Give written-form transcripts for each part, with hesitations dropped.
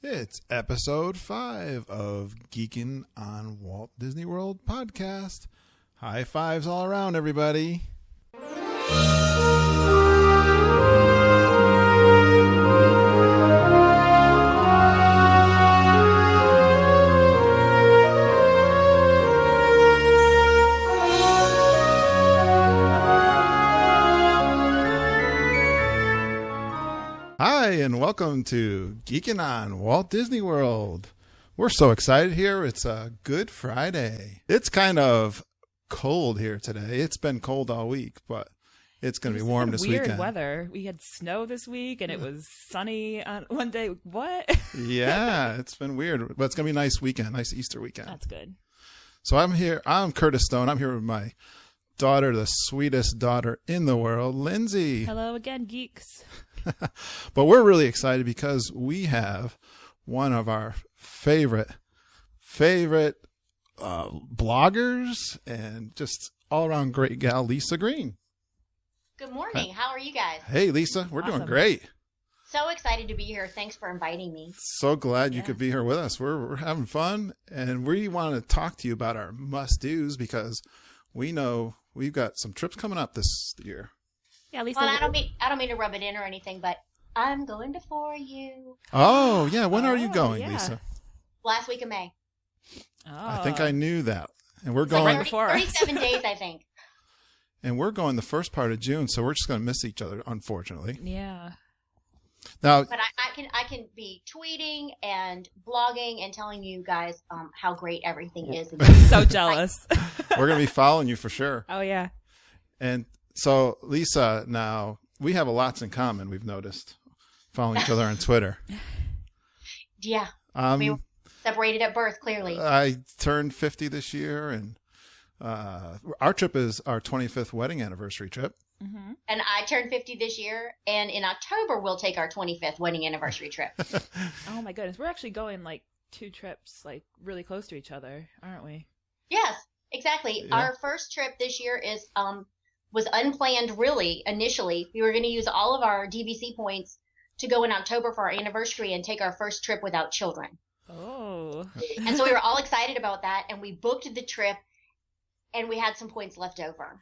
It's episode 5 of Geekin on Walt Disney World podcast. High fives all around, everybody. Hi, and welcome to Geekin on Walt Disney World. We're so excited here. It's a Good Friday. It's kind of cold here today. It's been cold all week, but it's going to be warm this weekend. Weird weather. We had snow this week, and it was sunny on one day. What? Yeah, it's been weird, but it's going to be a nice weekend, nice Easter weekend. That's good. So I'm here. I'm Curtis Stone. I'm here with my daughter, the sweetest daughter in the world, Lindsay. Hello again, geeks. But we're really excited because we have one of our favorite bloggers and just all around great gal, Lisa Green. Good morning. How are you guys? Hey, Lisa, we're doing great. So excited to be here. Thanks for inviting me. So glad you could be here with us. We're having fun, and we want to talk to you about our must-dos because we know we've got some trips coming up this year. Yeah, Lisa. Well, I don't mean to rub it in or anything, but I'm going to For You. Oh, yeah. When are you going, Lisa? Last week of May. Oh. I think I knew that. And we're It's going like 37 days, I think. And we're going the first part of June, so we're just going to miss each other, unfortunately. Yeah. Now, but I can be tweeting and blogging and telling you guys how great everything is. So jealous. We're going to be following you for sure. Oh, yeah. And so, Lisa, now, we have a lots in common, we've noticed, following each other on Twitter. Yeah. We were separated at birth, clearly. I turned 50 this year, and our trip is our 25th wedding anniversary trip. Mm-hmm. And I turned 50 this year, and in October, we'll take our 25th wedding anniversary trip. Oh, my goodness. We're actually going, like, 2 trips, like, really close to each other, aren't we? Yes, exactly. Yeah. Our first trip this year was unplanned, really, initially. We were going to use all of our DVC points to go in October for our anniversary and take our first trip without children. Oh. And so we were all excited about that, and we booked the trip, and we had some points left over.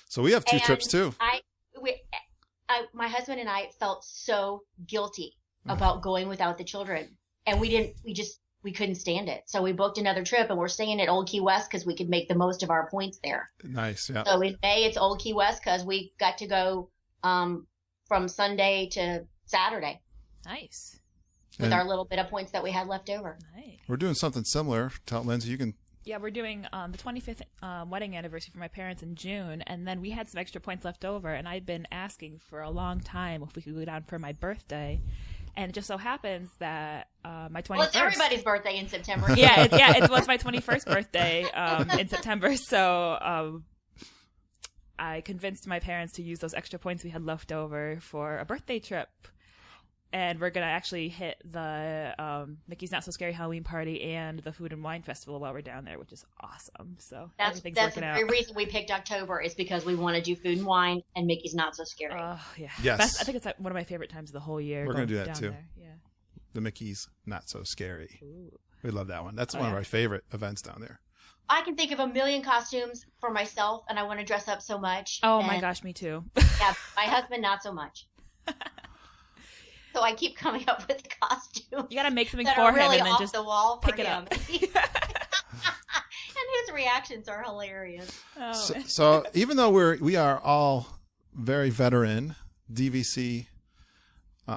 So we have 2 trips, too. My husband and I felt so guilty about going without the children, and we couldn't stand it. So we booked another trip, and we're staying at Old Key West because we could make the most of our points there. Nice, yeah. So in May, it's Old Key West because we got to go from Sunday to Saturday. Nice. With our little bit of points that we had left over. Nice. We're doing something similar. Tell Lindsay, you can... Yeah, we're doing the 25th wedding anniversary for my parents in June, and then we had some extra points left over, and I'd been asking for a long time if we could go down for my birthday. And it just so happens that my 21st... Well, it's everybody's birthday in September. It was my 21st birthday in September, so I convinced my parents to use those extra points we had left over for a birthday trip. And we're going to actually hit the Mickey's Not So Scary Halloween Party and the Food and Wine Festival while we're down there, which is awesome. So everything's working out. That's the reason we picked October is because we want to do Food and Wine and Mickey's Not So Scary. Oh, yeah. Yes. I think it's one of my favorite times of the whole year. We're going to do that, too. There. Yeah. The Mickey's Not So Scary. Ooh. We love that one. That's one of our favorite events down there. I can think of a million costumes for myself, and I want to dress up so much. Oh, my gosh, me too. Yeah, my husband, not so much. So I keep coming up with costumes. You got to make something that for are him really and then off just the wall for pick it him. up. And his reactions are hilarious. Oh. So even though we are all very veteran DVC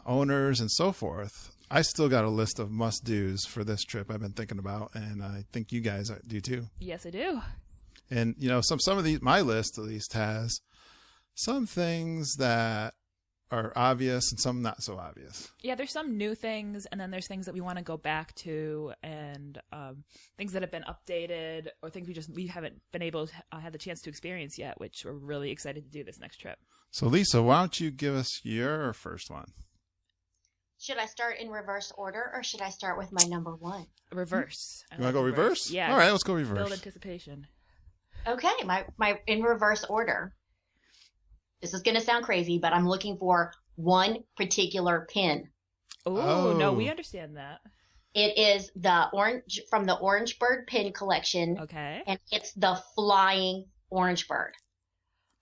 owners and so forth, I still got a list of must-dos for this trip I've been thinking about, and I think you guys do too. Yes, I do. And some of these, my list at least has some things that are obvious and some not so obvious. Yeah, there's some new things, and then there's things that we want to go back to, and things that have been updated, or things we haven't been able to have the chance to experience yet, which we're really excited to do this next trip. So, Lisa, why don't you give us your first one? Should I start in reverse order, or should I start with my number 1? Reverse. You want to go reverse? Yeah. All right, let's go reverse. Build anticipation. Okay, my in reverse order. This is going to sound crazy, but I'm looking for one particular pin. Oh, no, we understand that. It is the orange from the Orange Bird pin collection. Okay. And it's the flying orange bird.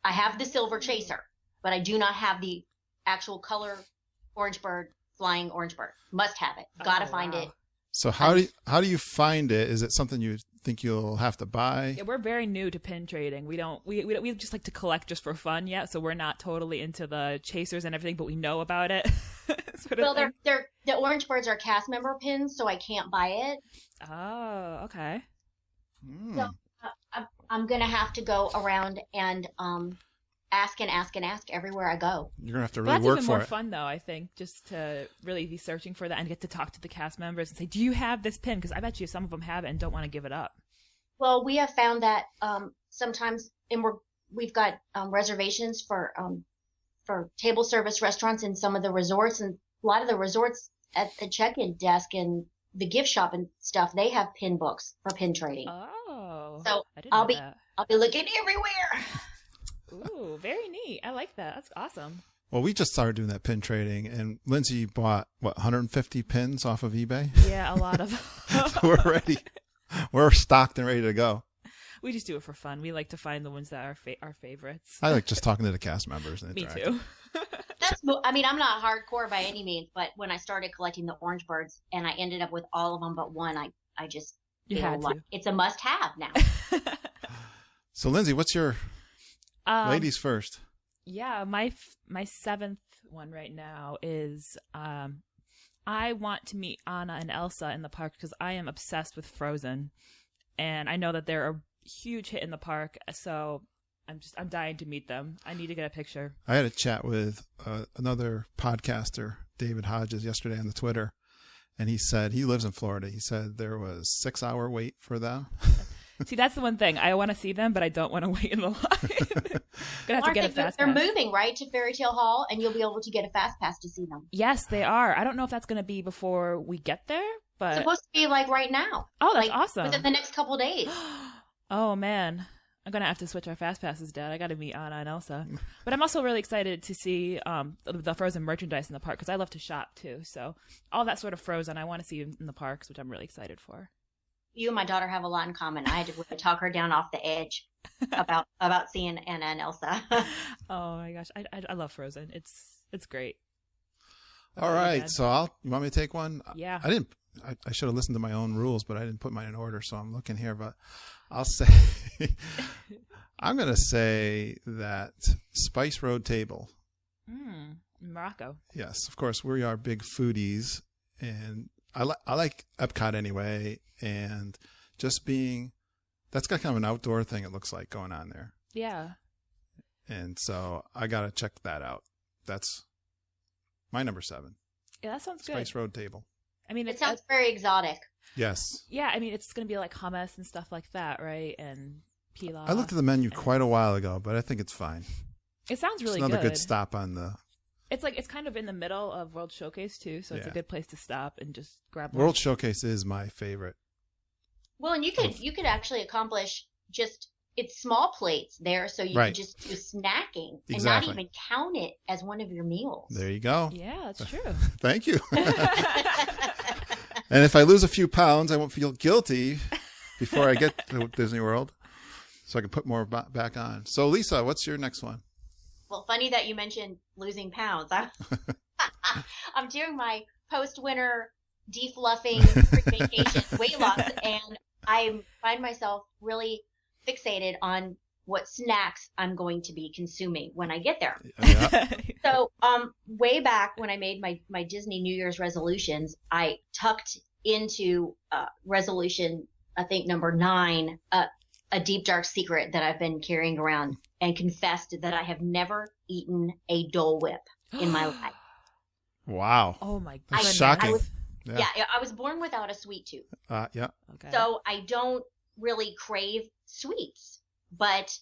I have the silver chaser, but I do not have the actual color orange bird, flying orange bird. Must have it. Gotta find it. So how do you find it? Is it something you think you'll have to buy? Yeah, we're very new to pin trading. We just like to collect just for fun yet, so we're not totally into the chasers and everything, but we know about it. Well, they're the orange birds are cast member pins, so I can't buy it. Oh, okay. So I'm gonna have to go around and ask everywhere I go. You're gonna have to really work for it. That's even more fun, though. I think just to really be searching for that and get to talk to the cast members and say, "Do you have this pin?" Because I bet you some of them have it and don't want to give it up. Well, we have found that sometimes, and we've got reservations for table service restaurants in some of the resorts, and a lot of the resorts at the check-in desk and the gift shop and stuff, they have pin books for pin trading. Oh, so I'll be looking everywhere. Ooh, very neat. I like that. That's awesome. Well, we just started doing that pin trading, and Lindsay bought 150 pins off of eBay. Yeah, a lot of them. So we're ready. We're stocked and ready to go. We just do it for fun. We like to find the ones that are our favorites. I like just talking to the cast members. And Me too. I mean, I'm not hardcore by any means, but when I started collecting the orange birds and I ended up with all of them but one, I just feel like it's a must-have now. So, Lindsay, what's your ladies first? Yeah, my seventh one right now is I want to meet Anna and Elsa in the park because I am obsessed with Frozen, and I know that they're a huge hit in the park. So I'm dying to meet them. I need to get a picture. I had a chat with another podcaster, David Hodges, yesterday on the Twitter, and he said he lives in Florida. He said there was 6-hour wait for them. See, that's the one thing. I want to see them, but I don't want to wait in the line. Gonna have to get a fast pass. They're moving, right, to Fairy Tale Hall, and you'll be able to get a fast pass to see them. Yes, they are. I don't know if that's going to be before we get there, but it's supposed to be like right now. Oh, that's awesome. Within the next couple days. Oh man, I'm gonna have to switch our fast passes, Dad. I got to meet Anna and Elsa. But I'm also really excited to see the Frozen merchandise in the park because I love to shop too. So all that sort of Frozen, I want to see in the parks, which I'm really excited for. You and my daughter have a lot in common. I had to talk her down off the edge about seeing Anna and Elsa. Oh my gosh, I love Frozen. It's great. All right, so you want me to take one? Yeah. I should have listened to my own rules, but I didn't put mine in order, so I'm looking here. But I'll say, I'm going to say that Spice Road Table. Morocco. Yes, of course, we are big foodies, and I like Epcot anyway, and just that's got kind of an outdoor thing it looks like going on there. Yeah. And so I got to check that out. That's my number 7. Yeah, that sounds good. Spice Road Table. I mean, it sounds very exotic. Yes. Yeah, I mean, it's going to be like hummus and stuff like that, right? And pilaf. I looked at the menu quite a while ago, but I think it's fine. It sounds really good. It's another good stop on the... It's kind of in the middle of World Showcase, too, so it's a good place to stop and just grab one. World Showcase is my favorite. Well, and you could actually accomplish it's small plates there, so you can just do snacking and not even count it as one of your meals. There you go. Yeah, that's true. Thank you. And if I lose a few pounds, I won't feel guilty before I get to Disney World, so I can put more back on. So, Lisa, what's your next one? Well, funny that you mentioned losing pounds. I'm doing my post-winter defluffing pre-vacation weight loss, and I find myself really fixated on what snacks I'm going to be consuming when I get there. Yeah. So, way back when I made my Disney New Year's resolutions, I tucked into resolution, I think number 9, a deep dark secret that I've been carrying around, and confessed that I have never eaten a Dole Whip in my life. Wow. Oh my God. That's shocking. I was born without a sweet tooth. Yeah. Okay. So I don't really crave sweets, but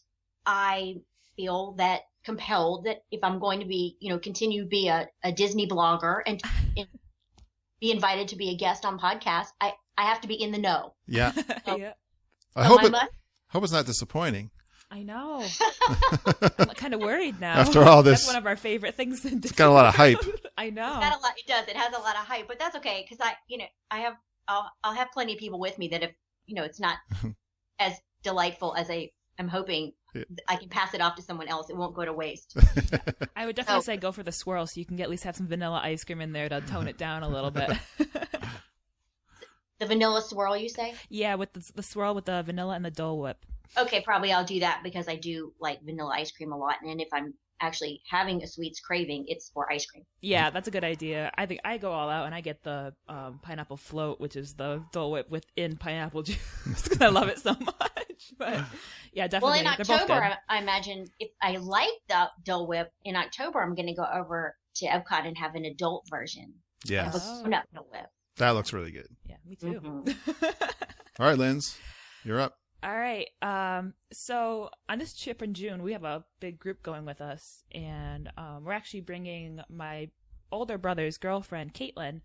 I feel that compelled that if I'm going to be, continue to be a Disney blogger and be invited to be a guest on podcasts, I have to be in the know. Yeah. Yeah. I hope it's not disappointing. I know. I'm kind of worried now. After all this, that's one of our favorite things. It's got a lot of hype. I know. It's got a lot. It does. It has a lot of hype, but that's okay because I'll have plenty of people with me that if it's not as delightful as I'm hoping, I can pass it off to someone else. It won't go to waste. I would definitely say go for the swirl so you can at least have some vanilla ice cream in there to tone it down a little bit. The vanilla swirl, you say? Yeah, with the swirl with the vanilla and the Dole Whip. Okay, probably I'll do that because I do like vanilla ice cream a lot. And if I'm actually having a sweets craving, it's for ice cream. Yeah, that's a good idea. I think I go all out and I get the pineapple float, which is the Dole Whip within pineapple juice because I love it so much. But yeah, definitely. Well, in October, I imagine if I like the Dole Whip, in October I'm going to go over to Epcot and have an adult version. Yes. Of a coconut Dole Whip. That looks really good. Yeah, me too. Mm-hmm. All right, Linz, you're up. All right. So on this trip in June, we have a big group going with us, and we're actually bringing my older brother's girlfriend, Caitlin,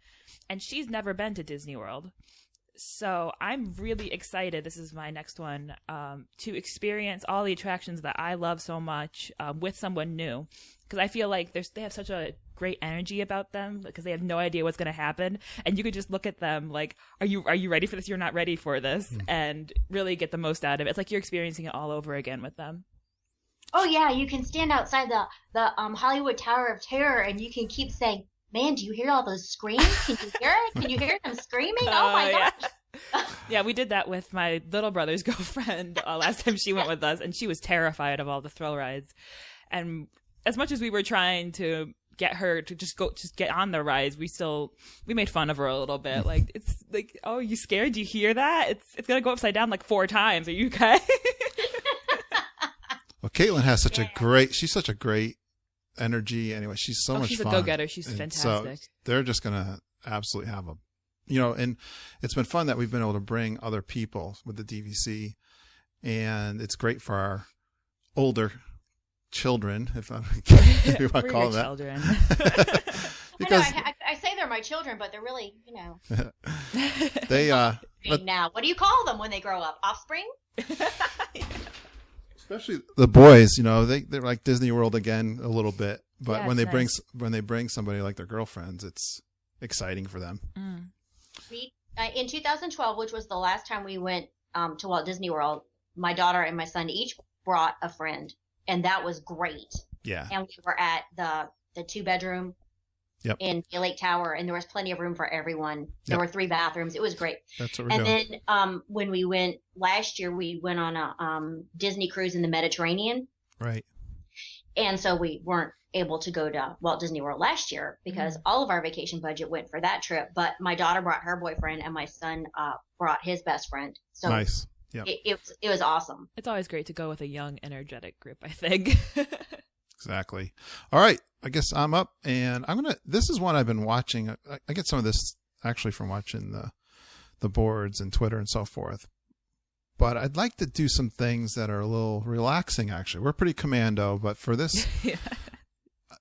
and she's never been to Disney World. So I'm really excited. This is my next one to experience all the attractions that I love so much with someone new, because I feel like they have such a great energy about them because they have no idea what's going to happen, and you could just look at them like, are you ready for this? You're not ready for this, and really get the most out of it. It's like you're experiencing it all over again with them. Oh yeah, you can stand outside the Hollywood Tower of Terror and you can keep saying, "Man, do you hear all those screams? Can you hear it? Can you hear them screaming? Oh my gosh!" Yeah, we did that with my little brother's girlfriend last time she went with us, and she was terrified of all the thrill rides. And as much as we were trying to get her to just get on the rides, we made fun of her a little bit. Like, it's like, "Oh, you scared? Do you hear that? It's gonna go upside down like 4 times. Are you okay?" Well, Caitlin has she's such a great energy. Anyway, she's so much she's fun. a go-getter. She's fantastic. So they're just gonna absolutely have and it's been fun that we've been able to bring other people with the DVC, and it's great for our older children, if I want to call them that. Children. Because I say they're my children, but they're really, they now. What do you call them when they grow up? Offspring? Especially the boys, they're like Disney World again a little bit, but Yeah, when they nice. bring somebody like their girlfriends, it's exciting for them. In 2012, which was the last time we went to Walt Disney World, my daughter and my son each brought a friend, and that was great. Yeah. And we were at the 2-bedroom in the Lake Tower, and there was plenty of room for everyone. There were 3 bathrooms. It was great. That's what we're doing. And then when we went last year, we went on a Disney cruise in the Mediterranean. Right. And so we weren't able to go to Walt Disney World last year because all of our vacation budget went for that trip. But my daughter brought her boyfriend, and my son brought his best friend. So nice. Yeah. It was awesome. It's always great to go with a young, energetic group, I think. Exactly. All right. I guess I'm up, and this is one I've been watching. I get some of this actually from watching the boards and Twitter and so forth. But I'd like to do some things that are a little relaxing, actually. We're pretty commando, but for this,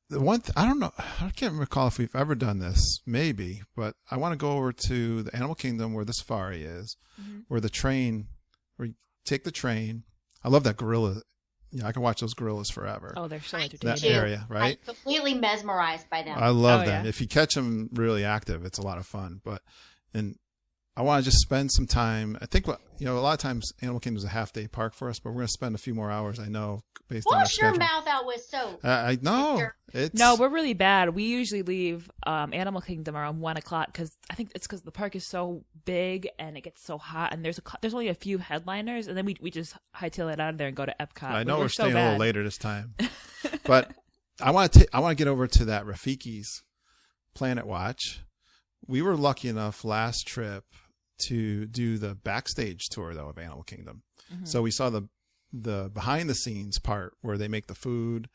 the one I don't know, I can't recall if we've ever done this, maybe, but I want to go over to the Animal Kingdom where the safari is, where you take the train. I love that gorilla. I can watch those gorillas forever. Oh, they're so entertaining. That area, right? I'm completely mesmerized by them. I love them. Yeah. If you catch them really active, it's a lot of fun. And I want to just spend some time. I think a lot of times Animal Kingdom is a half-day park for us, but we're going to spend a few more hours, I know, based on our Wash your schedule. mouth out with soap. I know. No, we're really bad. We usually leave Animal Kingdom around 1 o'clock because I think it's because the park is so big and it gets so hot, and there's only a few headliners, and then we just hightail it out of there and go to Epcot. I know we're so staying a bad. little later this time, but I want to get over to that Rafiki's Planet Watch. We were lucky enough last trip to do the backstage tour though of Animal Kingdom. So we saw the behind the scenes part where they make the food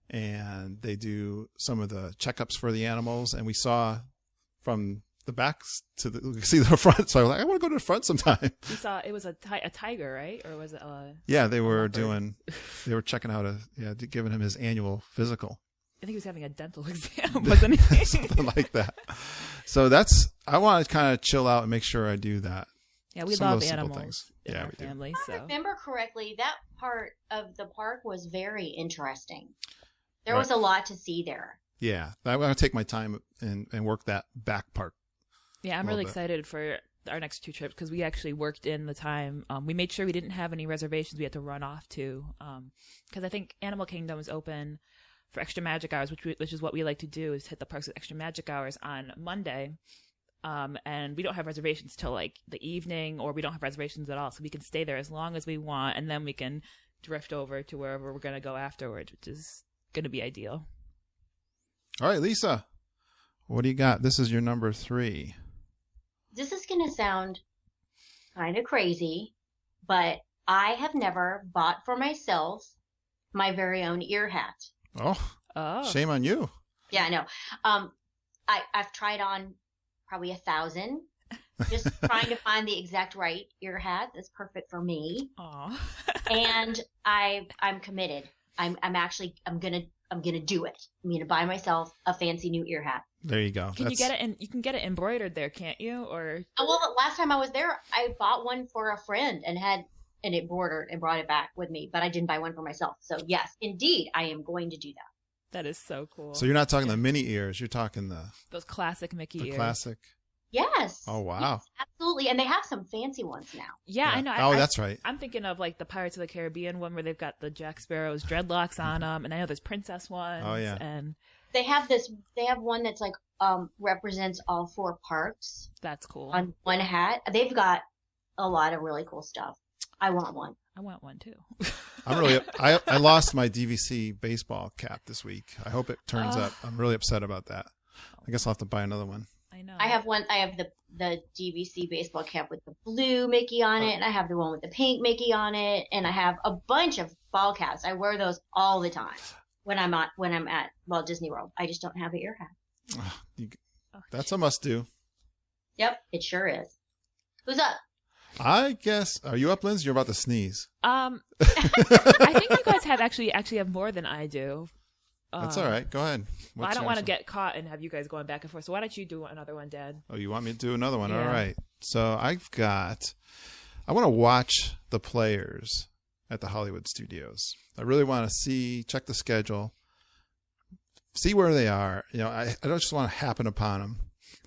and they do some of the checkups for the animals, and we saw from the back to see the front. So I was like, I want to go to the front sometime. We saw it was a tiger, right? Or was it yeah, they were checking out giving him his annual physical. I think he was having a dental exam, wasn't he? Something like that. So I want to kind of chill out and make sure I do that. Yeah, we some love of those simple animals things. in Yeah, our we do. family. If I remember correctly, that part of the park was very interesting. There was a lot to see there. Yeah, I'm going to take my time and work that back part. Yeah, I'm really excited for our next 2 trips because we actually worked in the time. We made sure we didn't have any reservations we had to run off to, because I think Animal Kingdom is open for extra magic hours, which is what we like to do, is hit the parks with extra magic hours on Monday. And we don't have reservations till like the evening, or we don't have reservations at all, so we can stay there as long as we want, and then we can drift over to wherever we're going to go afterwards, which is going to be ideal. All right, Lisa, what do you got? This is your number 3. This is going to sound kind of crazy, but I have never bought for myself my very own ear hat. Oh, shame on you. Yeah, I know. I've tried on probably 1,000, just trying to find the exact right ear hat that's perfect for me. Aww. And I'm committed. I'm gonna do it. I'm gonna buy myself a fancy new ear hat. There you go. You get it? You can get it embroidered there, can't you? Or well, last time I was there, I bought one for a friend and it embroidered and brought it back with me, but I didn't buy one for myself. So yes, indeed, I am going to do that. That is so cool. So you're not talking the mini ears, you're talking those classic Mickey ears. Classic. Yes. Oh wow. Yes, absolutely, and they have some fancy ones now. Yeah, I know. That's right. I'm thinking of like the Pirates of the Caribbean one where they've got the Jack Sparrow's dreadlocks on them, and I know there's princess ones. Oh yeah. And they have one that's like represents all 4 parks. That's cool. On one hat. They've got a lot of really cool stuff. I want one. I want one too. I lost my DVC baseball cap this week. I hope it turns up. I'm really upset about that. I guess I'll have to buy another one. I know. I have one. I have the DVC baseball cap with the blue Mickey on it, and I have the one with the pink Mickey on it, and I have a bunch of ball caps. I wear those all the time when I'm at Walt Disney World. I just don't have an ear hat. That's a must do. Yep, it sure is. Who's up? I guess. Are you up, Lindsay? You're about to sneeze. I think you guys actually have more than I do. That's all right. Go ahead. Well, I don't want to get caught and have you guys going back and forth. So why don't you do another one, Dad? Oh, you want me to do another one? Yeah. All right. So I want to watch the players at the Hollywood Studios. I really want to check the schedule, see where they are. I don't just want to happen upon them.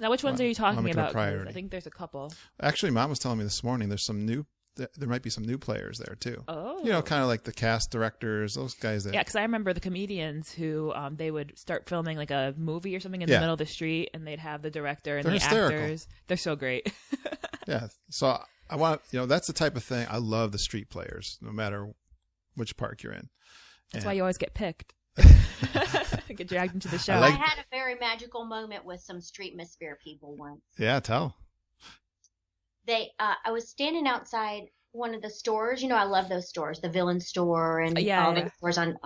Now, which ones are you talking about? I think there's a couple. Actually, Mom was telling me this morning there might be some new players there too. Oh. Kind of like the cast directors, those guys that. Yeah, because I remember the comedians who they would start filming like a movie or something in the middle of the street, and they'd have the director and They're the hysterical. actors. They're so great. Yeah. So I want, that's the type of thing. I love the street players, no matter which park you're in. That's why you always get picked. Get dragged into the show. I had a very magical moment with some street Misphere people once. Yeah, tell. I was standing outside one of the stores. I love those stores, the Villain Store and all the stores on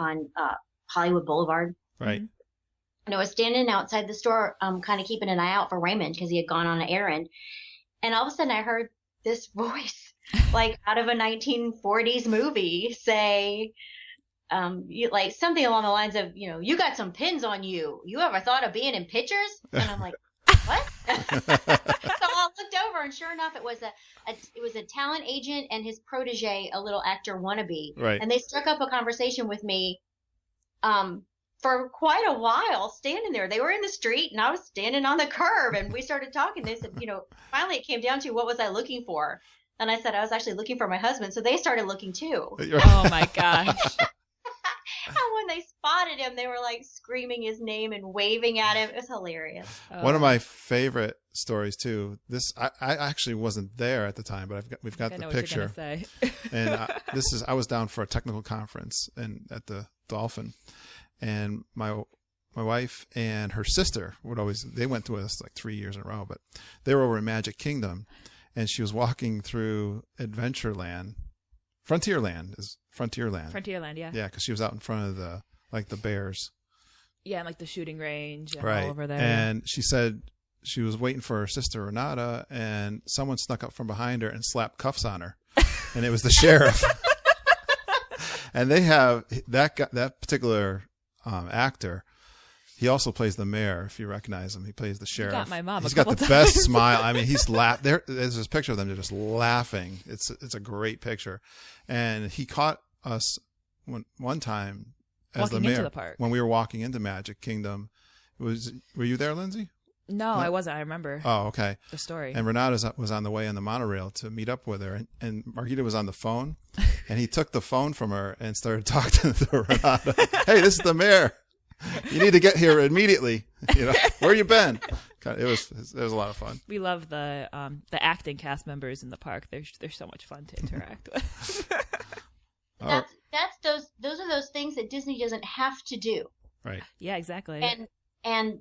Hollywood Boulevard. Right. And I was standing outside the store, kind of keeping an eye out for Raymond because he had gone on an errand. And all of a sudden I heard this voice, like out of a 1940s movie, say, like something along the lines of, you got some pins on you. You ever thought of being in pictures? And I'm like, what? So I looked over, and sure enough, it was a talent agent and his protege, a little actor wannabe. Right. And they struck up a conversation with me, for quite a while, standing there. They were in the street, and I was standing on the curb, and we started talking. They said, finally it came down to what was I looking for, and I said I was actually looking for my husband. So they started looking too. Oh my gosh. And when they spotted him, they were like screaming his name and waving at him. It was hilarious. One of my favorite stories too. I actually wasn't there at the time, but we've got the picture. What you're gonna say. And I was down for a technical conference at the Dolphin, and my wife and her sister they went to us like 3 years in a row, but they were over in Magic Kingdom, and she was walking through Adventureland. Frontierland, yeah. Yeah, because she was out in front of the bears. Yeah, and like the shooting range and right. all over there. And she said she was waiting for her sister Renata, and someone snuck up from behind her and slapped cuffs on her. And it was the sheriff. And they have that particular actor. He also plays the mayor, if you recognize him. He plays the sheriff. You got my mom. He's got the best smile. I mean, he's there's this picture of them. They're just laughing. It's a great picture. And he caught us one time as walking the mayor into the park. when we were walking into Magic Kingdom. Were you there, Lindsay? No, I wasn't. I remember. Oh, okay. The story. And Renata was on the way on the monorail to meet up with her, and Margita was on the phone, and he took the phone from her and started talking to Renata. Hey, this is the mayor. You need to get here immediately. Where you been? It was a lot of fun. We love the acting cast members in the park. They're so much fun to interact with. Those are those things that Disney doesn't have to do. Right. Yeah, exactly. And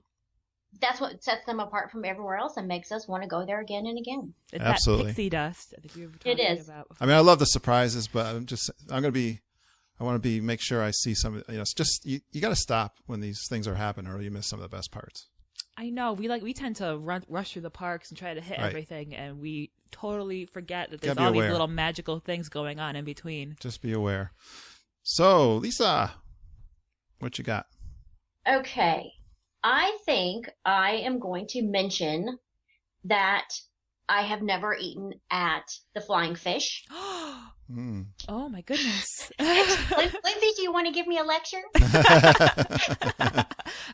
that's what sets them apart from everywhere else and makes us want to go there again and again. It's absolutely that pixie dust. I think we were talking about before. I mean, I love the surprises, but I want to make sure I see some. It's just you got to stop when these things are happening, or you miss some of the best parts. I know we tend to rush through the parks and try to hit everything, and we totally forget that there's all these little magical things going on in between. Just be aware. So, Lisa, what you got? Okay. I think I am going to mention that I have never eaten at the Flying Fish. Oh my goodness. Lindsay, do you want to give me a lecture?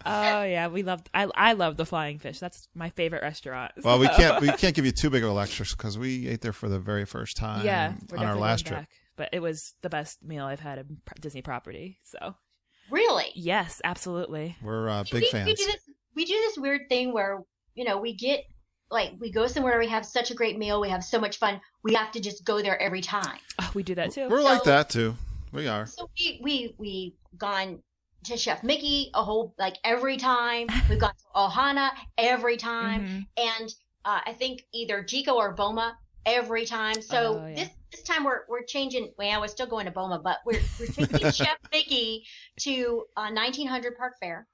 Oh yeah, I love the Flying Fish. That's my favorite restaurant. Well, we can't give you too big of a lecture because we ate there for the very first time on our last trip. But it was the best meal I've had in Disney property. So really? Yes, absolutely. We're big fans. We do this weird thing where, we get, we go somewhere, we have such a great meal, we have so much fun, we have to just go there every time. Oh, we do that too. We're like that too. We are. So we've gone to Chef Mickey every time. We've gone to Ohana every time. Mm-hmm. And I think either Jico or Boma every time. So this time we're changing. Well, we're still going to Boma, but we're taking Chef Mickey to 1900 Park Fair.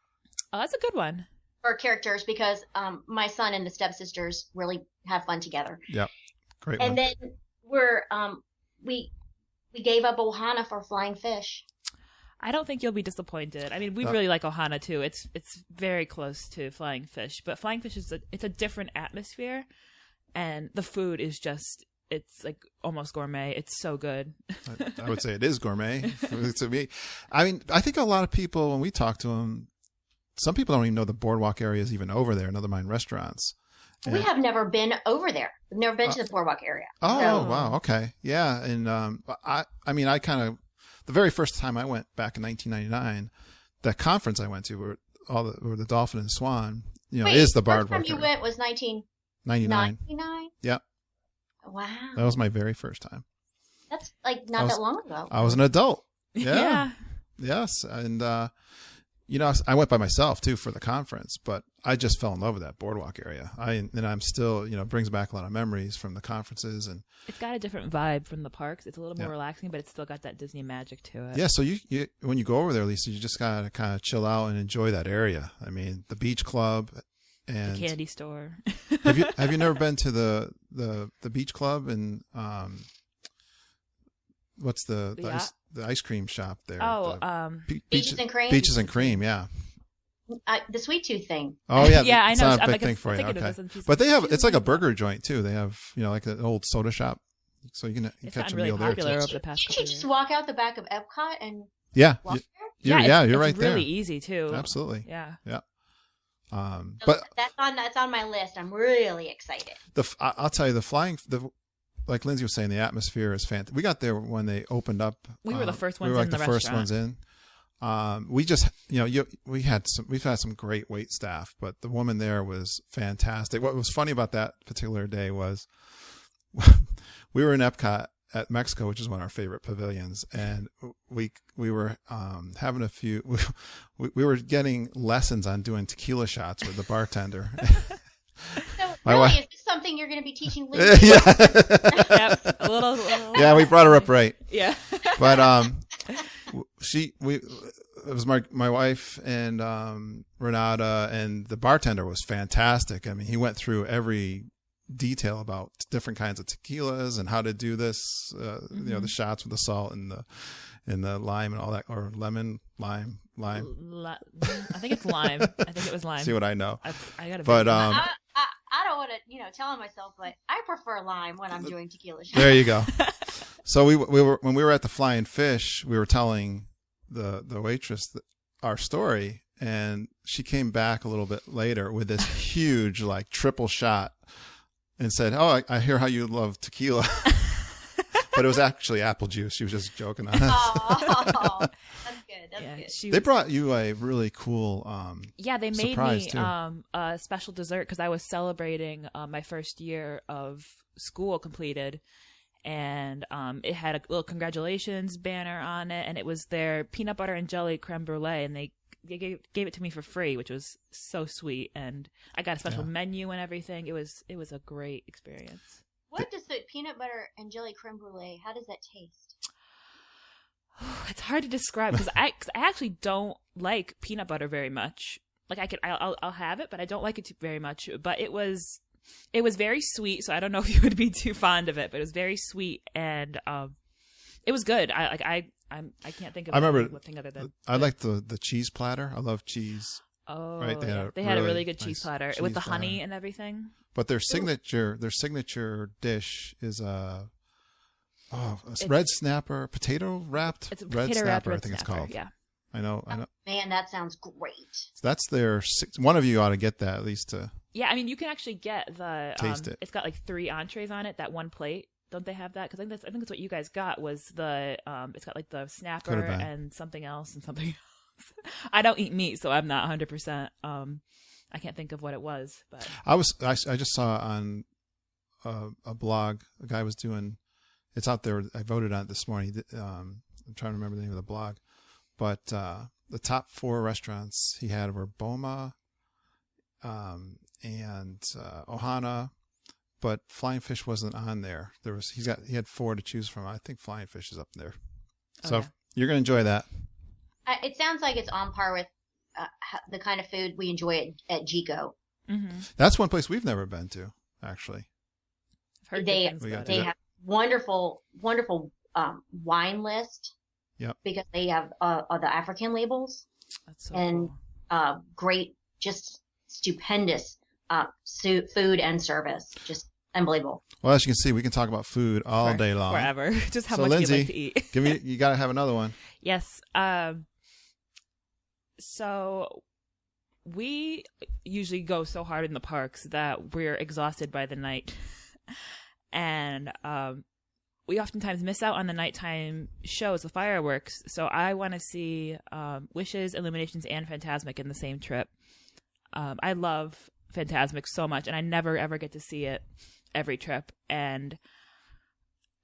Oh, that's a good one. For characters, because my son and the stepsisters really have fun together. Yep, great. And then we gave up Ohana for Flying Fish. I don't think you'll be disappointed. I mean, we really like Ohana too. It's very close to Flying Fish, but Flying Fish it's a different atmosphere, and the food is it's like almost gourmet. It's so good. I would say it is gourmet to me. I mean, I think a lot of people, when we talk to them, some people don't even know the boardwalk area is even over there, never mind restaurants. We have never been over there. We've never been to the boardwalk area. Oh, wow. Okay. Yeah. And I mean, I kind of, the very first time I went back in 1999, the conference I went to where the Dolphin and Swan, is the boardwalk area. The first time you went was 1999? Yep. Wow. That was my very first time. That's not that long ago. I was an adult. Yeah. Yes. And, I went by myself too for the conference, but I just fell in love with that boardwalk area. I'm still, brings back a lot of memories from the conferences, and it's got a different vibe from the parks. It's a little more relaxing, but it's still got that Disney magic to it. Yeah. So you when you go over there, Lisa, you just gotta kind of chill out and enjoy that area. I mean, the beach club and the candy store. have you never been to the beach club and what's the ice cream shop there? Oh, Beaches and Cream. Beaches and Cream, yeah. The Sweet Tooth thing. Oh yeah, yeah, I know. It's not a big thing for you. Okay, but they have it's like a burger joint too. They have like an old soda shop, so you can catch a meal there too. Over the past Did you just walk out the back of Epcot and walk there? You're right it's there. Really easy too. Absolutely. Yeah. But that's on my list. I'm really excited. I'll tell you, like Lindsay was saying, the atmosphere is fantastic. We got there when they opened up. We were the first ones. We were in the first restaurant. ones in. We just, we've had some great wait staff, but the woman there was fantastic. What was funny about that particular day was we were in Epcot at Mexico, which is one of our favorite pavilions, and we were having a few. We were getting lessons on doing tequila shots with the bartender. So, is this something you're going to be teaching Lindsay? Yep, a little. Yeah, we brought her up right. Yeah. But it was my wife and Renata, and the bartender was fantastic. I mean, he went through every detail about different kinds of tequilas and how to do this. The shots with the salt and the lime and all that, or lemon, lime. I think it's lime. I think it was lime. See what I know. I got to. But I don't want to, tell on myself, but I prefer lime when I'm doing tequila shots. There you go. So we were when we were at the Flying Fish, we were telling the waitress our story, and she came back a little bit later with this huge like triple shot and said, "Oh, I hear how you love tequila." But it was actually apple juice. She was just joking on us. Oh, that's good. That's good. They brought you a really cool they made surprise me too. a special dessert because I was celebrating my first year of school completed, and it had a little congratulations banner on it, and it was their peanut butter and jelly creme brulee, and they gave it to me for free, which was so sweet, and I got a special menu and everything. It was a great experience. What does the peanut butter and jelly creme brulee, how does that taste? It's hard to describe because I actually don't like peanut butter very much. Like I'll have it, but I don't like it very much. But it was very sweet, so I don't know if you would be too fond of it. But it was very sweet, and it was good. I can't think of anything other than. I like the cheese platter. I love cheese. Oh, right. They had a really good cheese platter with the honey and everything. But their signature dish is red snapper, potato wrapped. It's a red potato snapper, red I think it's snapper, called. Yeah. I know. Man, that sounds great. That's their. One of you ought to get that at least to. Yeah, I mean, you can actually get the. Taste it. It's got like 3 entrees on it. That one plate. Don't they have that? Because I think that's what you guys got was the. It's got like the snapper and something else and something else. I don't eat meat, so I'm not 100%. I can't think of what it was, but I just saw on a blog a guy was doing. It's out there. I voted on it this morning. I'm trying to remember the name of the blog, but the top 4 restaurants he had were Boma, and Ohana, but Flying Fish wasn't on there. He had 4 to choose from. I think Flying Fish is up there. So you're gonna enjoy that. It sounds like it's on par with the kind of food we enjoy at Geekin. Mm-hmm. That's one place we've never been to, actually. I've heard they have wonderful wine list. Yep. Because they have the African labels. That's so and cool. Great, just stupendous food and service. Just unbelievable. Well, as you can see, we can talk about food all day long. Forever. Just how much Lindsay, you like to eat. you got to have another one. Yes. So we usually go so hard in the parks that we're exhausted by the night. And we oftentimes miss out on the nighttime shows, the fireworks. So I want to see Wishes, Illuminations, and Fantasmic in the same trip. I love Fantasmic so much, and I never, ever get to see it every trip. And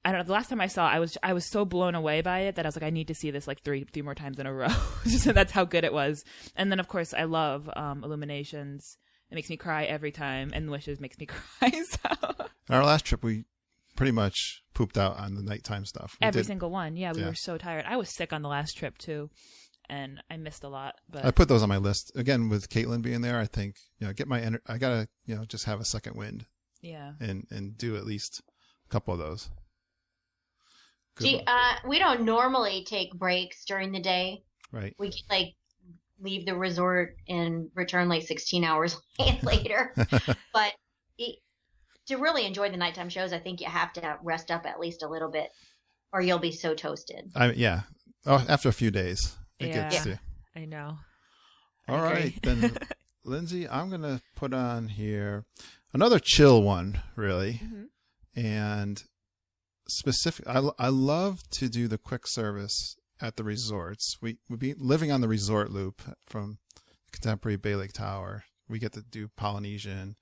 I don't know, the last time I saw it, I was so blown away by it that I was like, I need to see this like three more times in a row. Just that's how good it was. And then, of course, I love Illuminations. It makes me cry every time, and Wishes makes me cry. So. Our last trip, we pretty much pooped out on the nighttime stuff. Every single one. Yeah, we were so tired. I was sick on the last trip, too, and I missed a lot. But I put those on my list. Again, with Caitlin being there, I think, get my I got to, just have a second wind. Yeah. And do at least a couple of those. Gee, we don't normally take breaks during the day. Right. We leave the resort and return 16 hours later. But to really enjoy the nighttime shows, I think you have to rest up at least a little bit, or you'll be so toasted. Yeah. Oh, after a few days, it gets to. I know. All right, then, Lindsay, I'm going to put on here another chill one, really, and specific. I love to do the quick service at the resorts. We'd be living on the resort loop from Contemporary Bay Lake Tower. We get to do Polynesian,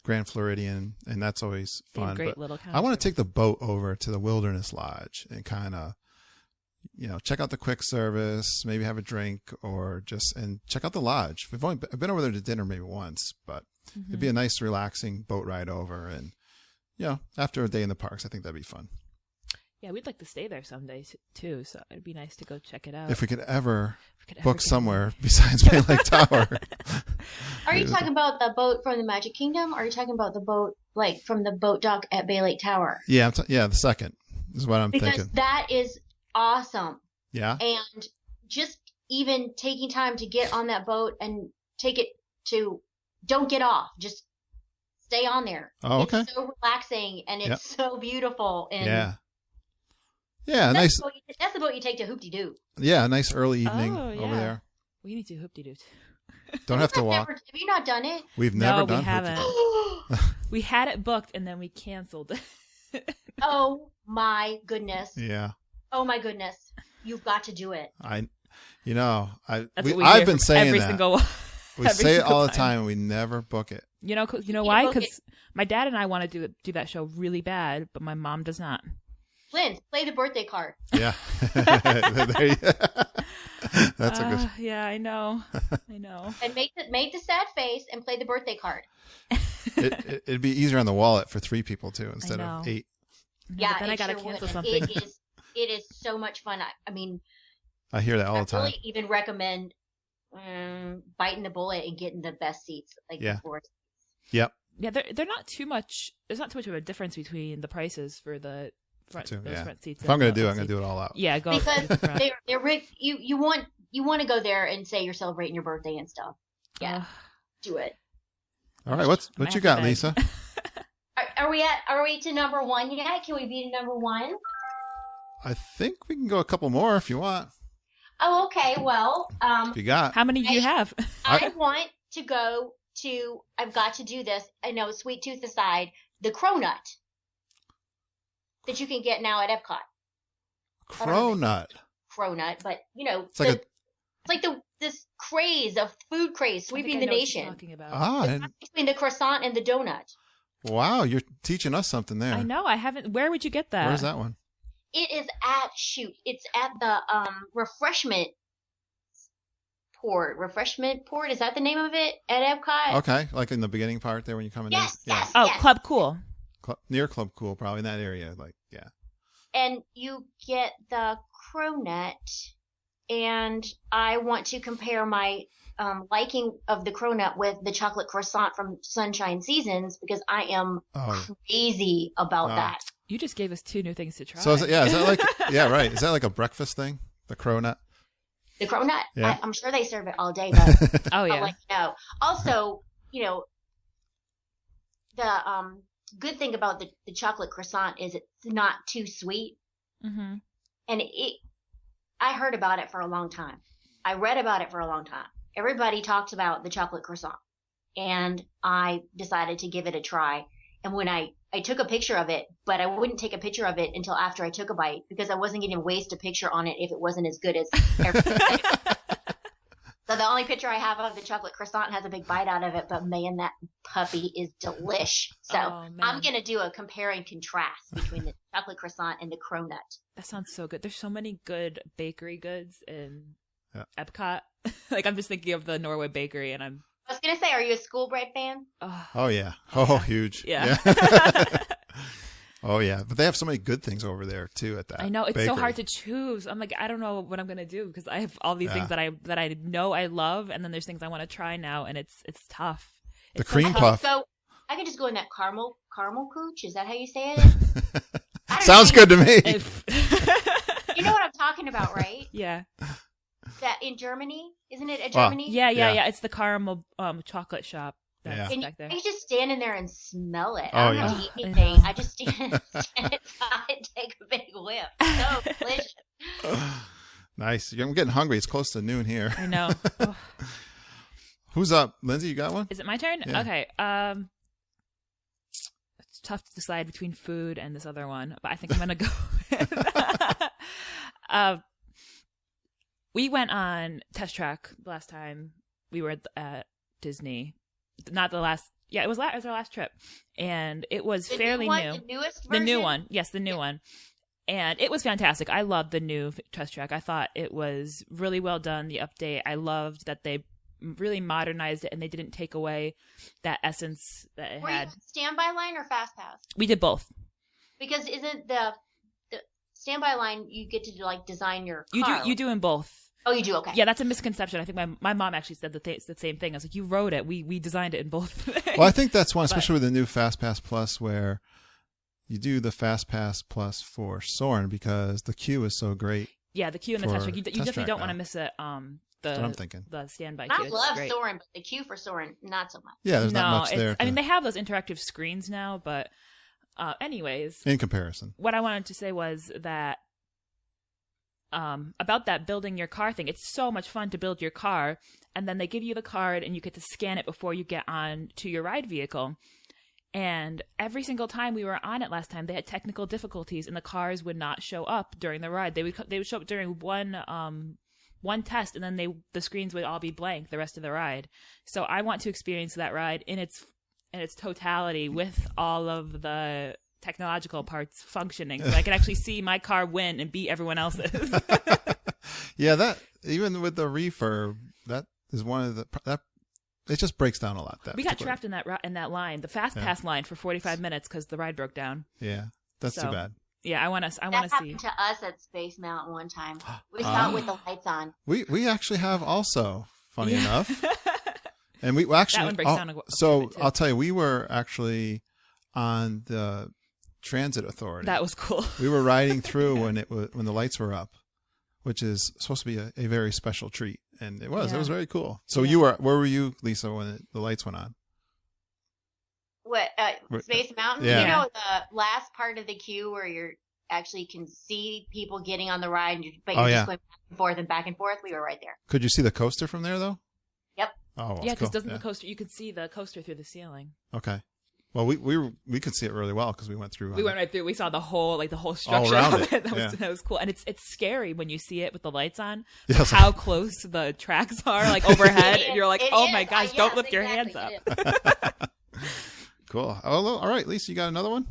Grand Floridian, and that's always fun. Great little I want to take the boat over to the Wilderness Lodge and kind of, check out the quick service, maybe have a drink, or and check out the lodge. I've been over there to dinner maybe once, but it'd be a nice, relaxing boat ride over, and after a day in the parks, I think that'd be fun. Yeah, we'd like to stay there someday too, so it'd be nice to go check it out. If we could ever book somewhere besides Bay Lake Tower. Are you talking about the boat from the Magic Kingdom, or are you talking about the boat like from the boat dock at Bay Lake Tower. Yeah, the second is what I'm thinking. Because that is awesome. Yeah. And just even taking time to get on that boat and take it to, don't get off, just stay on there. Oh, okay. It's so relaxing and it's so beautiful. And yeah, nice. That's the boat you take to Hoop-de-Doo. Yeah, a nice early evening over there. We need to Hoop-de-Doo. Don't have to walk. Have you not done it? We've never done we haven't. We had it booked and then we canceled. Oh my goodness. Yeah. Oh my goodness. You've got to do it. I've I've been saying every that. Single, we say it all the time and we never book it. You know why? Because my dad and I want to do that show really bad, but my mom does not. Lynn, play the birthday card. Yeah. That's a good. Yeah, I know. And make the sad face and play the birthday card. It'd be easier on the wallet for 3 people too instead of 8. Yeah, but then I gotta cancel something. It is so much fun. I mean, I hear that all the time. I really even recommend biting the bullet and getting the best seats. Before. Yep. Yeah, they're not too much. There's not too much of a difference between the prices for the front seats. If I'm gonna do it, I'm gonna do it all out. Yeah, go because they're you want to go there and say you're celebrating your birthday and stuff. Yeah, do it. All right, what you got, Lisa? Are we to number 1 yet? Can we be to number 1? I think we can go a couple more if you want. Oh, okay. Well, if you got. How many do you have? I want to go to. I've got to do this. I know, sweet tooth aside, the cronut that you can get now at Epcot. Cronut, but it's like this craze of food craze sweeping the nation. It's between the croissant and the donut. Wow, you're teaching us something there. I know. I haven't. Where would you get that? Where's that one? It is it's at the refreshment port. Refreshment port, is that the name of it at Epcot? Okay, like in the beginning part there when you come in. Yes. Club Cool. Near Club Cool, probably in that area. And you get the cronut, and I want to compare my liking of the cronut with the chocolate croissant from Sunshine Seasons because I am crazy about that. You just gave us 2 new things to try. So is that like right? Is that like a breakfast thing? The cronut? The cronut? Yeah. I'm sure they serve it all day, but I'll let you know. Also, the good thing about the chocolate croissant is it's not too sweet. Mm-hmm. And I heard about it for a long time. I read about it for a long time. Everybody talks about the chocolate croissant, and I decided to give it a try. And when I took a picture of it, but I wouldn't take a picture of it until after I took a bite because I wasn't going to waste a picture on it if it wasn't as good as everything. So the only picture I have of the chocolate croissant has a big bite out of it, but man, that puppy is delish. So I'm going to do a compare and contrast between the chocolate croissant and the cronut. That sounds so good. There's so many good bakery goods in Epcot. Like I'm just thinking of the Norway Bakery, and I was going to say, are you a school bread fan? Oh yeah. Oh, huge. Yeah. Oh yeah, but they have so many good things over there too at that. I know it's bakery. so hard to choose. I'm like, I don't know what I'm gonna do because I have all these things that I know I love, and then there's things I want to try now, and it's tough. The cream puff. So I can just go in that caramel cooch. Is that how you say it? Sounds good to me. You know what I'm talking about, right? Yeah. That in Germany, isn't it? Germany? Yeah. It's the caramel chocolate shop. Yeah. And back there. you just stand in there and smell it. Oh, I don't have to eat anything. I just stand inside and take a big whiff. So delicious. Nice. I'm getting hungry. It's close to noon here. I know. Who's up? Lindsay, you got one? Is it my turn? Yeah. Okay. It's tough to decide between food and this other one, but I think I'm gonna go with we went on Test Track the last time we were at Disney. Not the last. Yeah, it was our last trip, and it was fairly new. The newest version? The new one, yes, the new one, and it was fantastic. I loved the new Test Track. I thought it was really well done. The update, I loved that they really modernized it, and they didn't take away that essence that it had. Were you standby line or fast pass? We did both. Because isn't the standby line you get to design your car? You do in both. Oh, you do? Okay. Yeah, that's a misconception. I think my mom actually said the same thing. I was like, you wrote it. We designed it in both things. Well, I think that's one, especially with the new FastPass Plus, where you do the FastPass Plus for Soarin' because the queue is so great. Yeah, the queue and the test track. You definitely don't want to miss it. That's what I'm thinking. The standby I queue. love Soarin', but the queue for Soarin', not so much. Yeah, there's not much there. I mean, they have those interactive screens now, but anyways. In comparison. What I wanted to say was that about that building your car thing, it's so much fun to build your car, and then they give you the card and you get to scan it before you get on to your ride vehicle. And every single time we were on it last time, they had technical difficulties and the cars would not show up during the ride. They would show up during one test, and then the screens would all be blank the rest of the ride. So I want to experience that ride in its totality with all of the technological parts functioning, so I can actually see my car win and beat everyone else's. Yeah, that even with the refurb, that is one of that it just breaks down a lot. We got trapped in that line, the fast pass line, for 45 minutes because the ride broke down. Yeah, that's too bad. Yeah, I want to see. That happened to us at Space Mountain one time. We saw it with the lights on. We actually have also, funny enough, and we actually that one breaks down. So I'll tell you, we were actually on the Transit Authority. That was cool. We were riding through when the lights were up, which is supposed to be a very special treat, and it was. Yeah. It was very cool. So where were you, Lisa, when the lights went on? What, Space Mountain? Yeah. You know, the last part of the queue where you actually can see people getting on the ride, but you're just going back and forth? We were right there. Could you see the coaster from there, though? Yep. Oh, well, yeah, because the coaster, you could see the coaster through the ceiling. Okay. Well, we could see it really well because we went through. We went right through. We saw the whole structure of it. That was cool, and it's scary when you see it with the lights on. Yes. How close the tracks are, like overhead, and you're like, "Oh my gosh, don't lift your hands up." Cool. Oh, all right, Lisa, you got another one?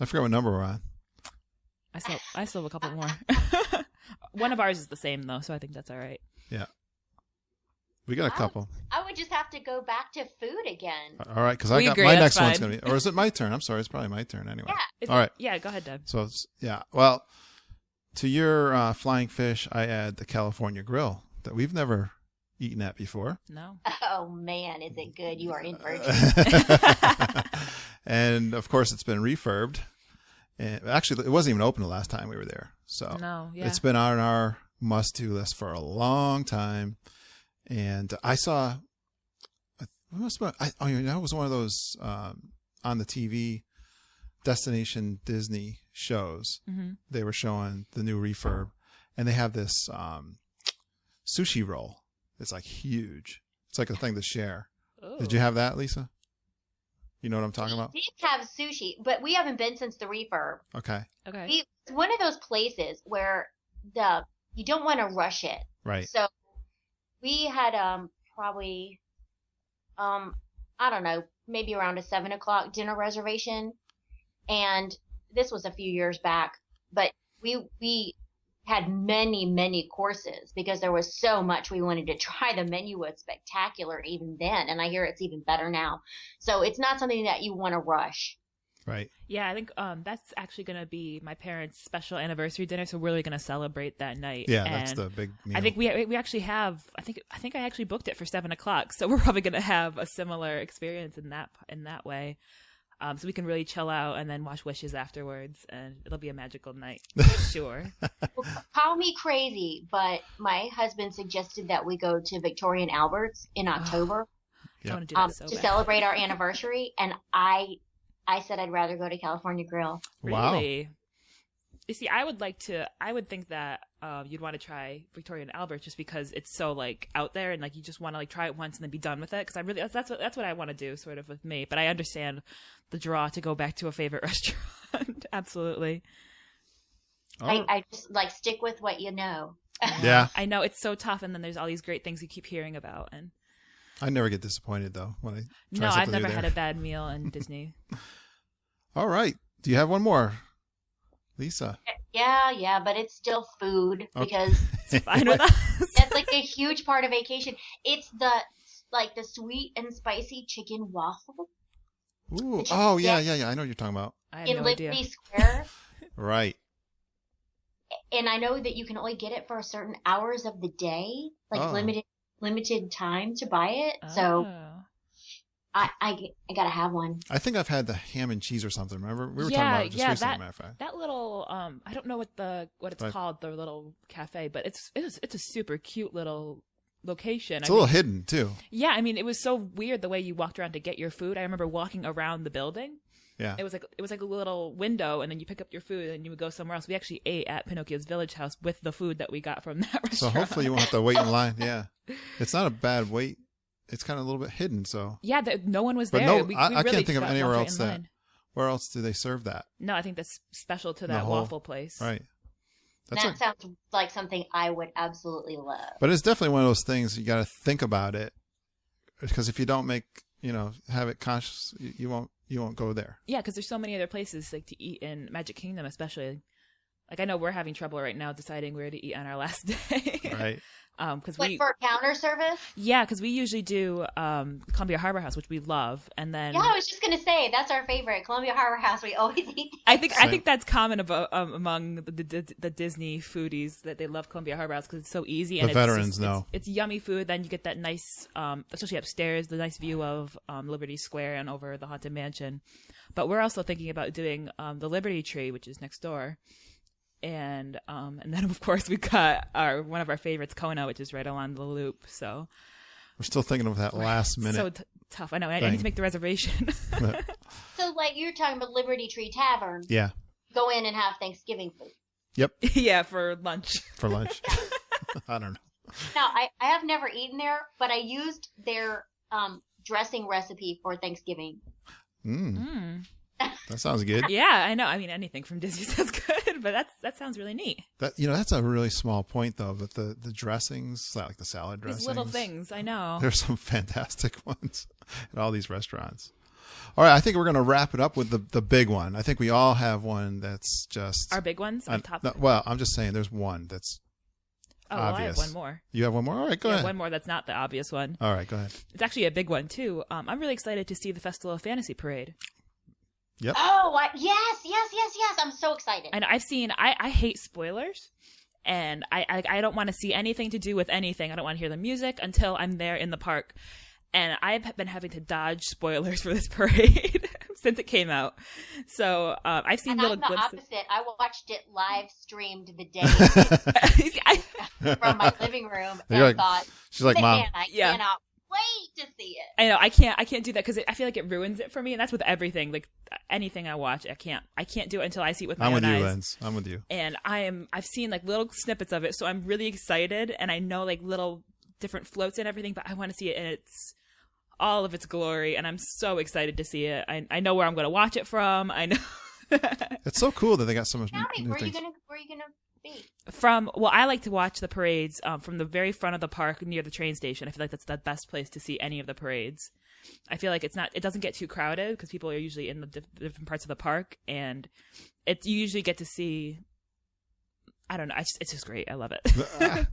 I forgot what number we're on. I still have a couple more. One of ours is the same though, so I think that's all right. Yeah. We got a couple. I would just have to go back to food again. All right, because my next one's going to be, or is it my turn? I'm sorry, it's probably my turn anyway. Yeah. All right. Yeah, go ahead, Deb. So, well, to your flying fish, I add the California Grill that we've never eaten at before. No. Oh, man, is it good? You are in for it. And, of course, it's been refurbed. And actually, it wasn't even open the last time we were there. So it's been on our must-do list for a long time. And I saw, it was one of those on the TV Destination Disney shows. Mm-hmm. They were showing the new refurb, and they have this sushi roll. It's like huge. It's like a thing to share. Ooh. Did you have that, Lisa? You know what I'm talking about? We did have sushi, but we haven't been since the refurb. Okay. It's one of those places where you don't want to rush it. Right. So we had probably I don't know, maybe around a 7:00 dinner reservation, and this was a few years back. But we had many courses because there was so much we wanted to try. The menu was spectacular even then, and I hear it's even better now. So it's not something that you want to rush. Right. Yeah, I think that's actually going to be my parents' special anniversary dinner, so we're really going to celebrate that night. Yeah, that's the big meal. I think we actually have. I think I actually booked it for 7:00, so we're probably going to have a similar experience in that way. So we can really chill out and then watch Wishes afterwards, and it'll be a magical night for sure. Well, call me crazy, but my husband suggested that we go to Victoria and Albert's in October to celebrate our anniversary, and I said I'd rather go to California Grill. Really? Wow. You see, I would think that you'd want to try Victoria and Albert just because it's so like out there and like you just want to like try it once and then be done with it. Because that's what I want to do sort of with me. But I understand the draw to go back to a favorite restaurant. Absolutely. Oh. I just like stick with what you know. Yeah. I know it's so tough, and then there's all these great things you keep hearing about, and I never get disappointed though when I try No, something I've never new there. had a bad meal in Disney. All right. Do you have one more, Lisa? Yeah, but it's still food because it's fine with us. That's like a huge part of vacation. It's the sweet and spicy chicken waffle. Ooh. Oh, yeah. I know what you're talking about. I have in no Liberty idea. Square. Right. And I know that you can only get it for certain hours of the day, like limited time to buy it. So I gotta have one. I think I've had the ham and cheese or something. Remember, we were talking about it just recently. Matter of fact, that little I don't know what it's called, the little cafe, but it's a super cute little location. It's a little hidden too. Yeah, I mean, it was so weird the way you walked around to get your food. I remember walking around the building. Yeah, it was like a little window, and then you pick up your food, and you would go somewhere else. We actually ate at Pinocchio's Village House with the food that we got from that restaurant. So hopefully you won't have to wait in line. Yeah, it's not a bad wait. It's kind of a little bit hidden, so yeah, no one was there. No, I can't think of anywhere else that. Where else do they serve that? No, I think that's special to that waffle place. Right. That sounds like something I would absolutely love. But it's definitely one of those things you got to think about it, because if you don't have it conscious, you won't go there. Yeah, because there's so many other places like to eat in Magic Kingdom, especially. Like I know we're having trouble right now deciding where to eat on our last day. Right. For counter service? Yeah, because we usually do Columbia Harbor House, which we love, and then I was just gonna say that's our favorite, Columbia Harbor House. We always eat. I think that's common among the Disney foodies that they love Columbia Harbor House because it's so easy and the veterans know it's yummy food. Then you get that nice, especially upstairs, the nice view of Liberty Square and over the Haunted Mansion. But we're also thinking about doing the Liberty Tree, which is next door. And then of course we've got one of our favorites, Kona, which is right along the loop. So we're still thinking of that last minute. So tough. I know. I need to make the reservation. So, like you're talking about Liberty Tree Tavern. Yeah. Go in and have Thanksgiving food. Yep. Yeah, for lunch. For lunch. I don't know. Now, I have never eaten there, but I used their dressing recipe for Thanksgiving. That sounds good. Yeah, I know. I mean, anything from Disney sounds good, but that sounds really neat. That's a really small point though. But the dressings, like the salad dressings, these little things. I know. There's some fantastic ones at all these restaurants. All right, I think we're going to wrap it up with the big one. I think we all have one that's just our big ones on top. Well, I'm just saying, there's one that's obvious. Well, I have one more. You have one more? All right, go ahead. One more that's not the obvious one. All right, go ahead. It's actually a big one too. I'm really excited to see the Festival of Fantasy Parade. Yep. Oh, yes. I'm so excited. And I hate spoilers, and I don't want to see anything to do with anything. I don't want to hear the music until I'm there in the park. And I've been having to dodge spoilers for this parade since it came out. So I've seen little glimpses. I'm the opposite. I watched it live streamed the day from my living room and thought, she's like, Mom, I cannot wait to see it. I know I can't do that because I feel like it ruins it for me, and that's with everything. Like anything I watch, I can't do it until I see it with my own eyes. I'm with you, Lens. I'm with you. And I've seen like little snippets of it, so I'm really excited, and I know like little different floats and everything, but I want to see it in all of its glory, and I'm so excited to see it. I know where I'm going to watch it from. I know. It's so cool that they got so much new things. Where are you gonna be? I like to watch the parades from the very front of the park near the train station. I feel like that's the best place to see any of the parades. I feel like it doesn't get too crowded because people are usually in the different parts of the park, and you usually get to see. I don't know. It's just great. I love it.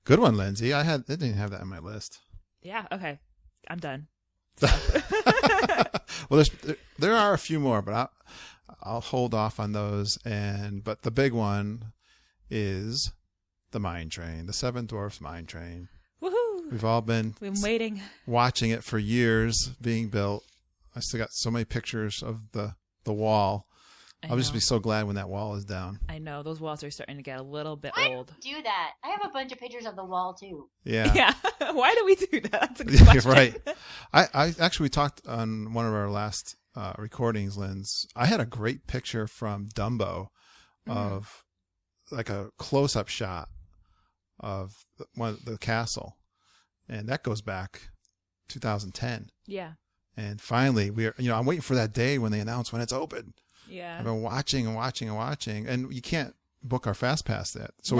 Good one, Lindsay. I didn't have that on my list. Yeah. Okay. I'm done. Well, there are a few more, but I'll hold off on those. But the big one is the Mine Train, the Seven Dwarfs Mine Train. Woohoo! We've all been waiting, watching it for years being built. I still got so many pictures of the wall. I'll just be so glad when that wall is down. I know. Those walls are starting to get a little bit old. Do that. I have a bunch of pictures of the wall, too. Yeah. Yeah. Why do we do that? That's a good question. Right. I actually, we talked on one of our last recordings, Linz. I had a great picture from Dumbo of like a close-up shot of the castle. And that goes back 2010. Yeah. And finally, I'm waiting for that day when they announce when it's open. Yeah. I've been watching, and you can't book our fast pass yet. So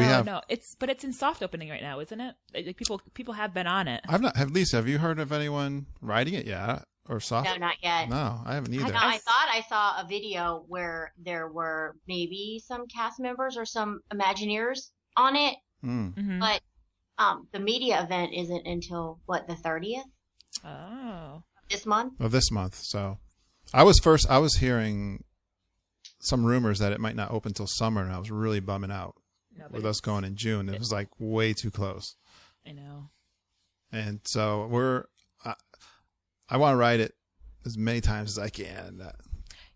it's in soft opening right now, isn't it? Like people have been on it. Lisa, have you heard of anyone riding it yet or soft? No, not yet. No, I haven't either. I thought I saw a video where there were maybe some cast members or some Imagineers on it, but the media event isn't until the 30th? Oh, this month. Of this month. So, I was hearing some rumors that it might not open till summer, and I was really bumming out with us going in June. It was like way too close. I know. And so I want to ride it as many times as I can.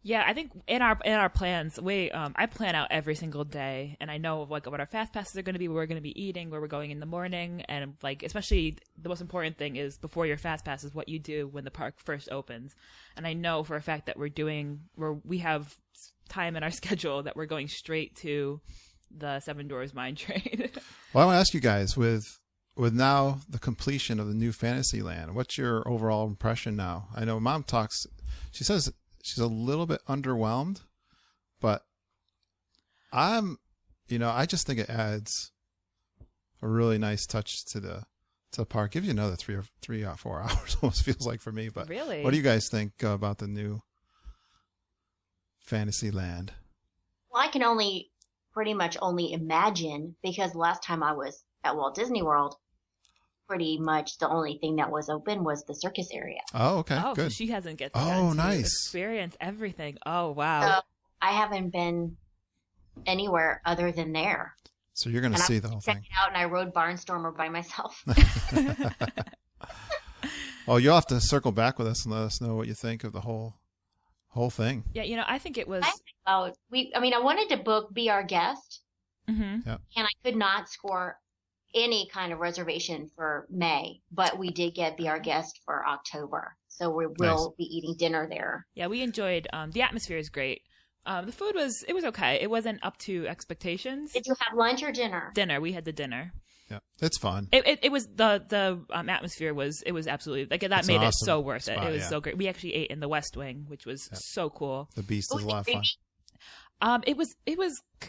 Yeah, I think in our plans, I plan out every single day, and I know like what our fast passes are going to be, where we're going to be eating, where we're going in the morning, and like especially the most important thing is before your fast pass is what you do when the park first opens. And I know for a fact that we have time in our schedule that we're going straight to the Seven Dwarfs Mine Train. Well, I want to ask you guys with now the completion of the new Fantasyland, what's your overall impression now? I know Mom talks. She says she's a little bit underwhelmed, but I just think it adds a really nice touch to the park. Gives you another 3 or 4 hours, almost feels like for me. But really, what do you guys think about the new Fantasyland? Well, I can pretty much only imagine, because the last time I was at Walt Disney World, pretty much the only thing that was open was the circus area. Oh, okay, good. So she hasn't get nice experience everything. Oh, wow. So I haven't been anywhere other than there. So you're going to see the whole thing. Check it out, and I rode Barnstormer by myself. Oh, you'll have to circle back with us and let us know what you think of the whole thing. Yeah, I think it was. I wanted to be our guest, Mm-hmm. Yeah. and I could not score any kind of reservation for May, but we did get be our guest for October. So we will be eating dinner there. Yeah, we enjoyed, the atmosphere is great. The food was okay. It wasn't up to expectations. Did you have lunch or dinner? Dinner. We had the dinner. Yeah, it's fun. It was the atmosphere was absolutely like that, made awesome it so worth spot, it. It was yeah. so great. We actually ate in the West Wing, which was so cool. The Beast is a lot of fun.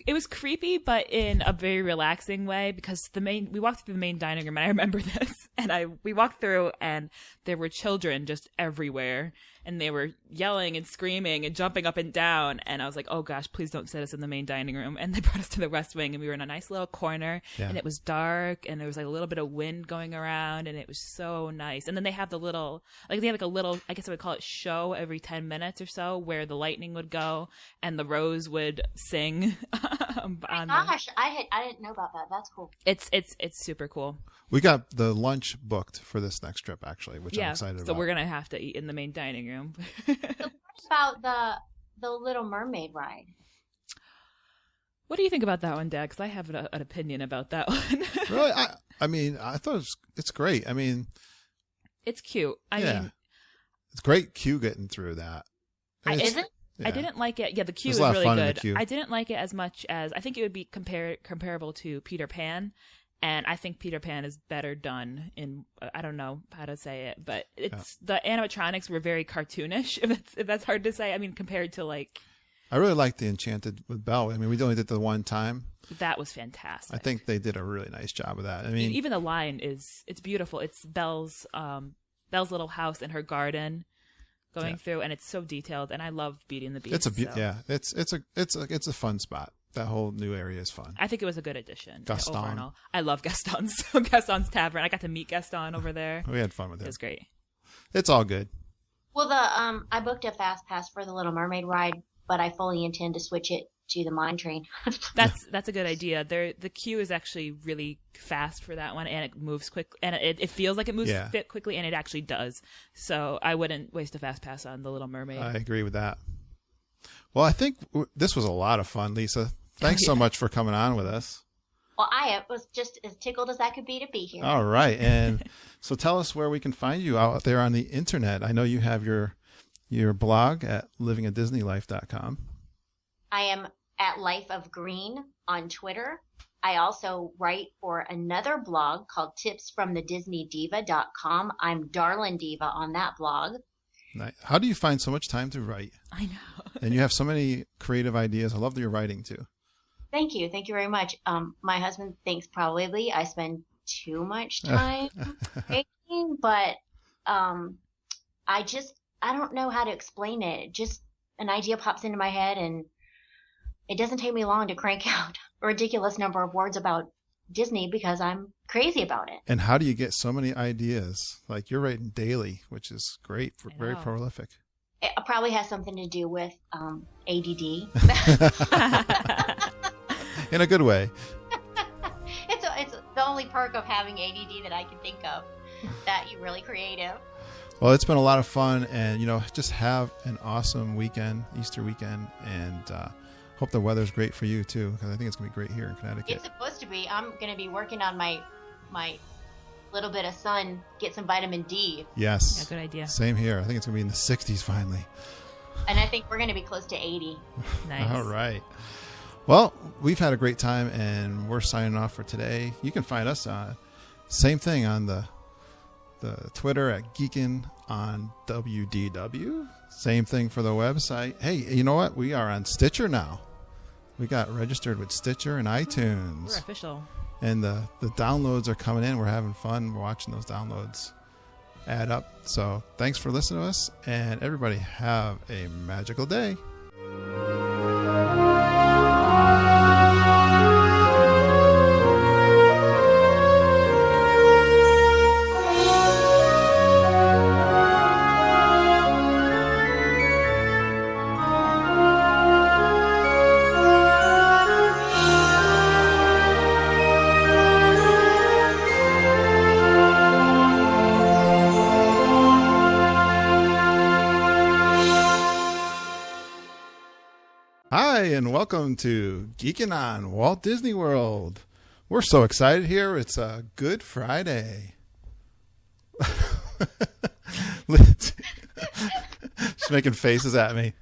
It was creepy, but in a very relaxing way, because we walked through the main dining room, and I remember this, and we walked through, and there were children just everywhere, and they were yelling and screaming and jumping up and down, and I was like, oh gosh, please don't sit us in the main dining room. And they brought us to the West Wing, and we were in a nice little corner, and it was dark, and there was like a little bit of wind going around, and it was so nice. And then they have a little, I guess I would call it show every 10 minutes or so, where the lightning would go and the rose would sing. Gosh, I didn't know about that. That's cool. It's super cool. We got the lunch booked for this next trip, actually, which I'm excited about. So we're gonna have to eat in the main dining room. So what about the Little Mermaid ride? What do you think about that one, Dad? Because I have an opinion about that one. Really, I thought it's great. I mean, it's cute. I mean, it's great. Q getting through that. Is it? Yeah. I didn't like it. Yeah, the queue There's is a lot of really fun in the good. queue. I didn't like it as much as I think it would be comparable to Peter Pan, and I think Peter Pan is better done in. I don't know how to say it, but the animatronics were very cartoonish. If that's hard to say. I mean, compared to like. I really liked the Enchanted with Belle. I mean, we only did the one time. That was fantastic. I think they did a really nice job of that. I mean, even the line it's beautiful. It's Belle's little house in her garden. Going through, and it's so detailed, and I love Beauty and the Beast. It's a fun spot. That whole new area is fun. I think it was a good addition. Gaston. Over and all. I love Gaston's Gaston's Tavern. I got to meet Gaston over there. We had fun with it. It was great. It's all good. Well, I booked a fast pass for the Little Mermaid ride, but I fully intend to switch it to the mine train. That's a good idea. The queue is actually really fast for that one, and it moves quick, and it feels like it moves quickly, and it actually does. So I wouldn't waste a fast pass on the Little Mermaid. I agree with that. Well, I think this was a lot of fun, Lisa. Thanks so much for coming on with us. Well, I was just as tickled as I could be to be here. All right, and so tell us where we can find you out there on the internet. I know you have your blog at livingadisneylife.com. I am at Life of Green on Twitter. I also write for another blog called tipsfromthedisneydiva.com. I'm Darlin Diva on that blog. Nice. How do you find so much time to write? I know. And you have so many creative ideas. I love that you're writing too. Thank you. Thank you very much. My husband thinks probably I spend too much time writing, but I don't know how to explain it. Just an idea pops into my head, and it doesn't take me long to crank out a ridiculous number of words about Disney because I'm crazy about it. And how do you get so many ideas? Like, you're writing daily, which is great. Very prolific. It probably has something to do with ADD. In a good way. the only perk of having ADD that I can think of. That you're really creative. Well, it's been a lot of fun, and just have an awesome weekend, Easter weekend, and hope the weather's great for you too, because I think it's gonna be great here in Connecticut. It's supposed to be. I'm gonna be working on my little bit of sun, get some vitamin D. Yes. Yeah, good idea. Same here. I think it's gonna be in the 60s finally. And I think we're gonna be close to 80. Nice. All right. Well, we've had a great time, and we're signing off for today. You can find us same thing on the Twitter at Geekin On WDW. Same thing for the website. Hey, you know what? We are on Stitcher now. We got registered with Stitcher and iTunes. We're official. And the downloads are coming in. We're having fun. We're watching those downloads add up. So thanks for listening to us, and everybody have a magical day. Hi, and welcome to Geekin On Walt Disney World. We're so excited here. It's a Good Friday. She's making faces at me.